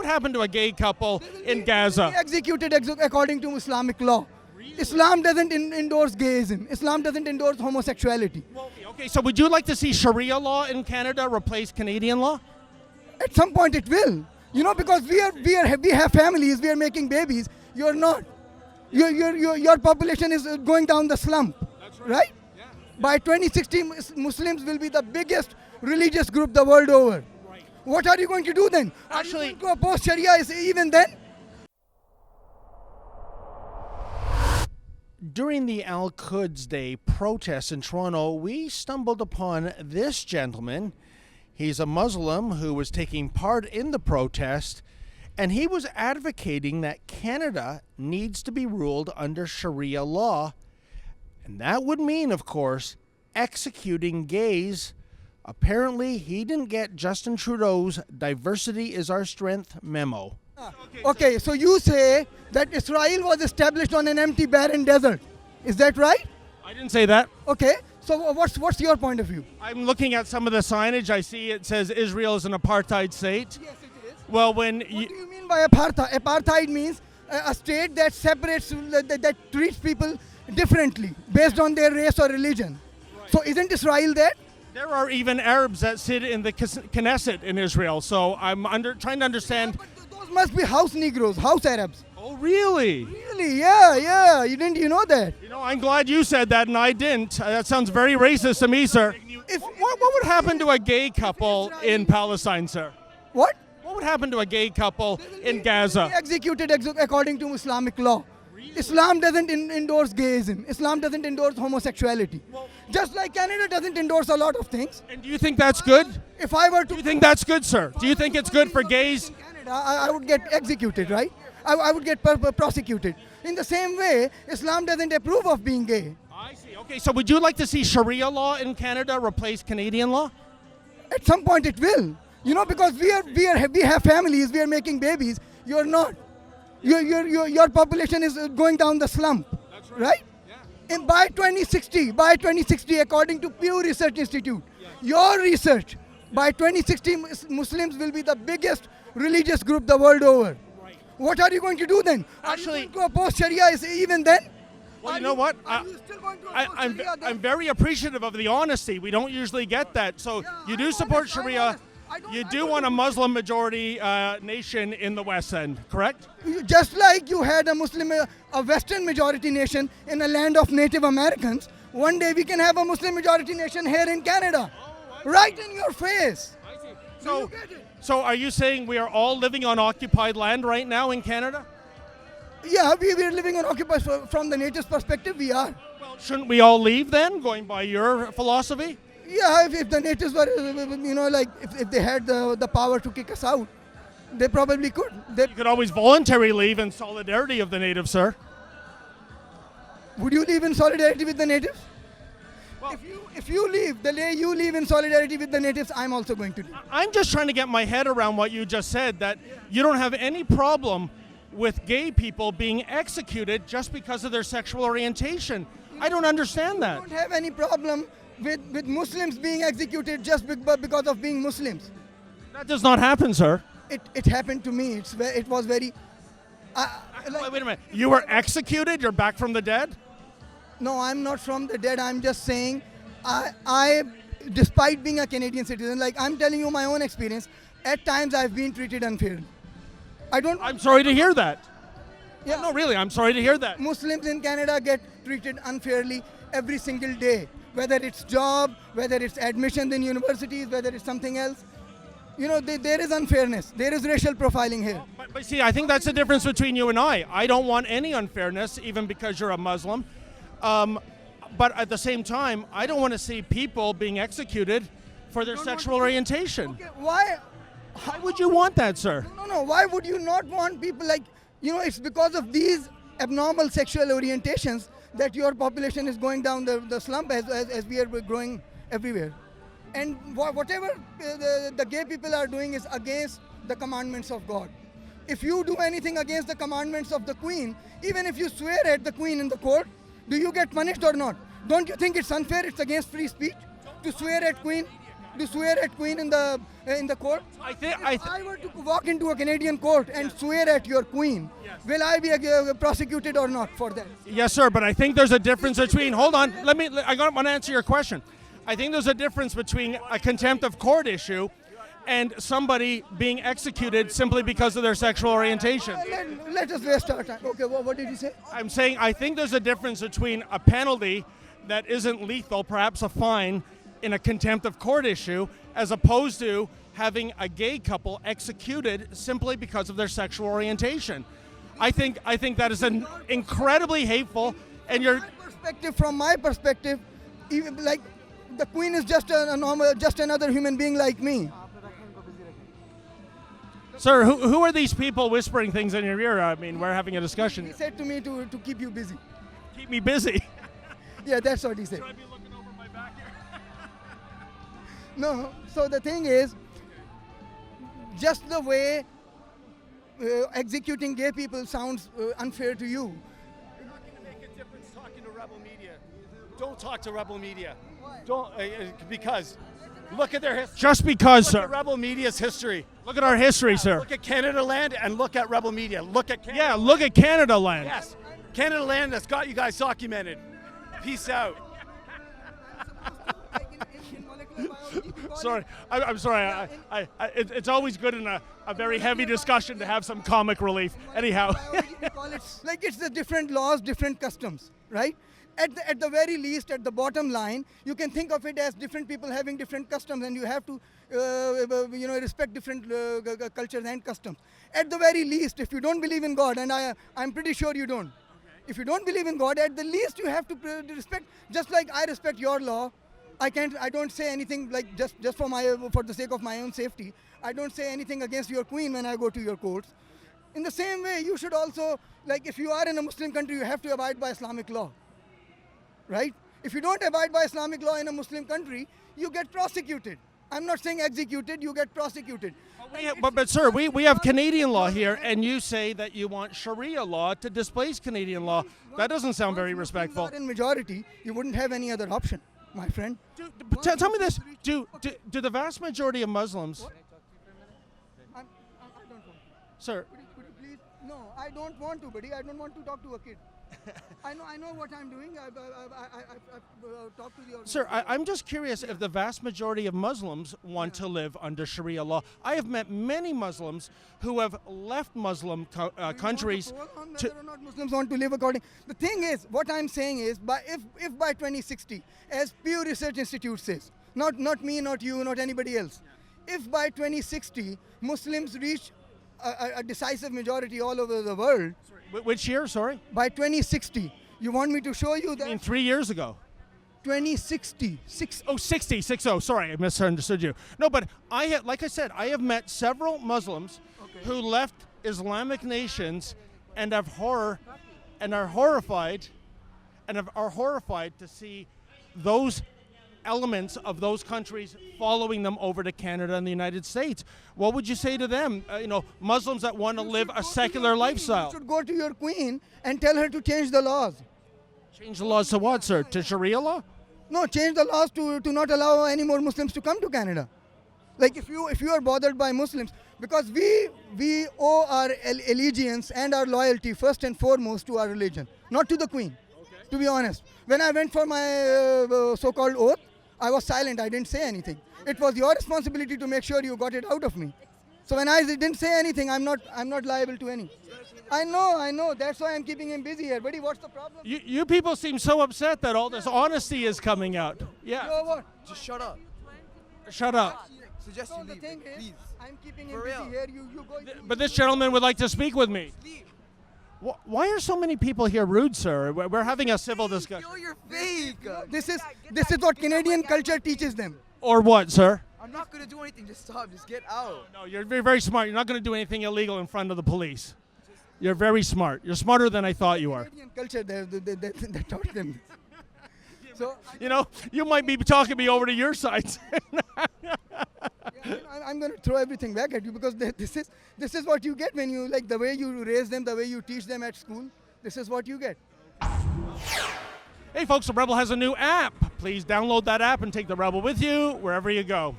would happen to a gay couple in Gaza? Executed according to Islamic law. Islam doesn't endorse gayism. Islam doesn't endorse homosexuality. Okay, so would you like to see Sharia law in Canada replace Canadian law? At some point it will. Because we have families, we are making babies. You're not. Your population is going down the slump. That's right? Yeah. By 2060, Muslims will be the biggest religious group the world over. Right. What are you going to do then? Actually, are you going to oppose Sharia even then? During the Quds Day protests in Toronto, we stumbled upon this gentleman. He's a Muslim who was taking part in the protest, and he was advocating that Canada needs to be ruled under Sharia law. And that would mean, of course, executing gays. Apparently, he didn't get Justin Trudeau's Diversity is Our Strength memo. Okay, so you say that Israel was established on an empty, barren desert. Is that right? I didn't say that. Okay, so what's your point of view? I'm looking at some of the signage. I see it says Israel is an apartheid state. Yes, it is. Well, What do you mean by apartheid? Apartheid means a state that separates, that treats people differently based on their race or religion. Right. So isn't Israel that? There are even Arabs that sit in the Knesset in Israel. So I'm trying to understand. Yeah, but those must be house Negroes, house Arabs. Oh, really? Really? Yeah. You know that? I'm glad you said that and I didn't. That sounds very racist to me, sir. What would happen to a gay couple in Palestine, sir? What? What would happen to a gay couple in Gaza? Executed according to Islamic law. Islam doesn't endorse gayism. Islam doesn't endorse homosexuality. Just like Canada doesn't endorse a lot of things. And do you think that's good? If I were to... Do you think that's good, sir? Do you think it's good for gays? In Canada, I would get executed, right? I would get prosecuted. In the same way, Islam doesn't approve of being gay. I see. Okay, so would you like to see Sharia law in Canada replace Canadian law? At some point it will. Because we have families, we are making babies. You're not. Your population is going down the slump. That's right? Yeah. And by 2060, according to Pew Research Institute, your research, by 2060, Muslims will be the biggest religious group the world over. Right. What are you going to do then? Actually, are you going to oppose Sharia even then? Well, you know what? Are you still going to oppose Sharia then? I'm very appreciative of the honesty. We don't usually get that. So you do support Sharia. You do want a Muslim majority nation in the West End, correct? Just like you had a Western majority nation in a land of Native Americans, one day we can have a Muslim majority nation here in Canada. Right in your face. I see. So are you saying we are all living on occupied land right now in Canada? Yeah, we are living on occupied. From the natives' perspective, we are. Well, shouldn't we all leave then, going by your philosophy? Yeah, if the natives were, if they had the power to kick us out, they probably could. You could always voluntarily leave in solidarity of the natives, sir. Would you leave in solidarity with the natives? Well, if you leave, the way you leave in solidarity with the natives, I'm also going to leave. I'm just trying to get my head around what you just said, that you don't have any problem with gay people being executed just because of their sexual orientation. I don't understand that. I don't have any problem with Muslims being executed just because of being Muslims. That does not happen, sir. It happened to me. It was very... Wait a minute. You were executed? You're back from the dead? No, I'm not from the dead. I'm just saying, I despite being a Canadian citizen, I'm telling you my own experience, at times I've been treated unfairly. I'm sorry to hear that. Yeah. No, really, I'm sorry to hear that. Muslims in Canada get treated unfairly every single day. Whether it's job, whether it's admission in universities, whether it's something else. There is unfairness. There is racial profiling here. But see, I think that's the difference between you and I. I don't want any unfairness, even because you're a Muslim. But at the same time, I don't want to see people being executed for their sexual orientation. Okay, why would you want that, sir? No. Why would you not want people it's because of these abnormal sexual orientations that your population is going down the slump as we are growing everywhere. And whatever the gay people are doing is against the commandments of God. If you do anything against the commandments of the Queen, even if you swear at the Queen in the court, do you get punished or not? Don't you think it's unfair? It's against free speech to swear at Queen? to swear at Queen in the court? If I were to walk into a Canadian court and swear at your Queen, will I be prosecuted or not for that? Yes, sir, but I think there's a difference between, hold on, I want to answer your question. I think there's a difference between a contempt of court issue and somebody being executed simply because of their sexual orientation. Let us waste our time. Okay, what did you say? I'm saying I think there's a difference between a penalty that isn't lethal, perhaps a fine, in a contempt of court issue, as opposed to having a gay couple executed simply because of their sexual orientation. I think that is an incredibly hateful, and From my perspective, even, like, the Queen is just a normal, just another human being like me. Sir, who are these people whispering things in your ear? I mean, we're having a discussion. He said to me to keep you busy. Keep me busy. Yeah, that's what he said. Should I be looking over my back here? No, so the thing is, just the way executing gay people sounds unfair to you. You're not going to make a difference talking to rebel media. Don't talk to rebel media. Don't because look at their history. Just because, Look sir. at rebel media's history. Look at our history, sir. Look at Canada Land and look at rebel media. Look at Canada. Yeah, look at Canada Land. Yes, Canada Land has got you guys documented. Peace out. Sorry, I'm sorry. It's always good in a very heavy discussion to have some comic relief. Anyhow. Like, it's the different laws, different customs, right? At the very least, at the bottom line, you can think of it as different people having different customs, and you have to respect different cultures and customs. At the very least, if you don't believe in God, and I'm pretty sure you don't, if you don't believe in God, at the least you have to respect, just like I respect your law. I don't say anything like just for the sake of my own safety. I don't say anything against your Queen when I go to your courts. In the same way, you should also, like, if you are in a Muslim country, you have to abide by Islamic law, right? If you don't abide by Islamic law in a Muslim country, you get prosecuted. I'm not saying executed, you get prosecuted. But sir, we have Canadian law here, and you say that you want Sharia law to displace Canadian law. That doesn't sound very respectful. In majority, you wouldn't have any other option, my friend. Tell me this: do the vast majority of Muslims? I don't want. Sir, Could you please? No, I don't want to, buddy. I don't want to talk to a kid. I know what I'm doing. I've talked to the. Sir, I'm just curious if the vast majority of Muslims want to live under Sharia law. I have met many Muslims who have left Muslim countries to. Whether or not Muslims want to live according. The thing is, what I'm saying is, if by 2060, as Pew Research Institute says, not me, not you, not anybody else, if by 2060 Muslims reach a decisive majority all over the world. Which year, sorry? By 2060. You want me to show you that? I mean, 3 years ago. 2060. 60, sorry, I misunderstood you. No, but like I said, I have met several Muslims who left Islamic nations and are horrified to see those elements of those countries following them over to Canada and the United States. What would you say to them? Muslims that want to live a secular lifestyle. You should go to your Queen and tell her to change the laws. Change the laws to what, sir? To Sharia law? No, change the laws to not allow any more Muslims to come to Canada. Like, if you are bothered by Muslims, because we owe our allegiance and our loyalty first and foremost to our religion, not to the Queen. Okay. To be honest, when I went for my so-called oath, I was silent. I didn't say anything. It was your responsibility to make sure you got it out of me. So when I didn't say anything, I'm not liable to any. I know. That's why I'm keeping him busy here. Buddy, what's the problem? You people seem so upset that all this honesty is coming out. Yeah. So what? Just shut up. Shut up. Suggest So you the leave, thing is, please. I'm keeping him For busy real. here. You go. But this gentleman would like to speak with me. Leave. Why are so many people here rude, sir? We're having a civil discussion. Yo, you're fake. This is what Canadian culture teaches them. Or what, sir? I'm not gonna do anything. Just stop. Just get out. No, you're very, very smart. You're not going to do anything illegal in front of the police. You're very smart. You're smarter than I thought you are. Canadian culture, they taught them. So You might be talking me over to your side. I'm going to throw everything back at you, because this is what you get when you, like, the way you raise them, the way you teach them at school. This is what you get. Hey, folks, the Rebel has a new app. Please download that app and take the Rebel with you wherever you go.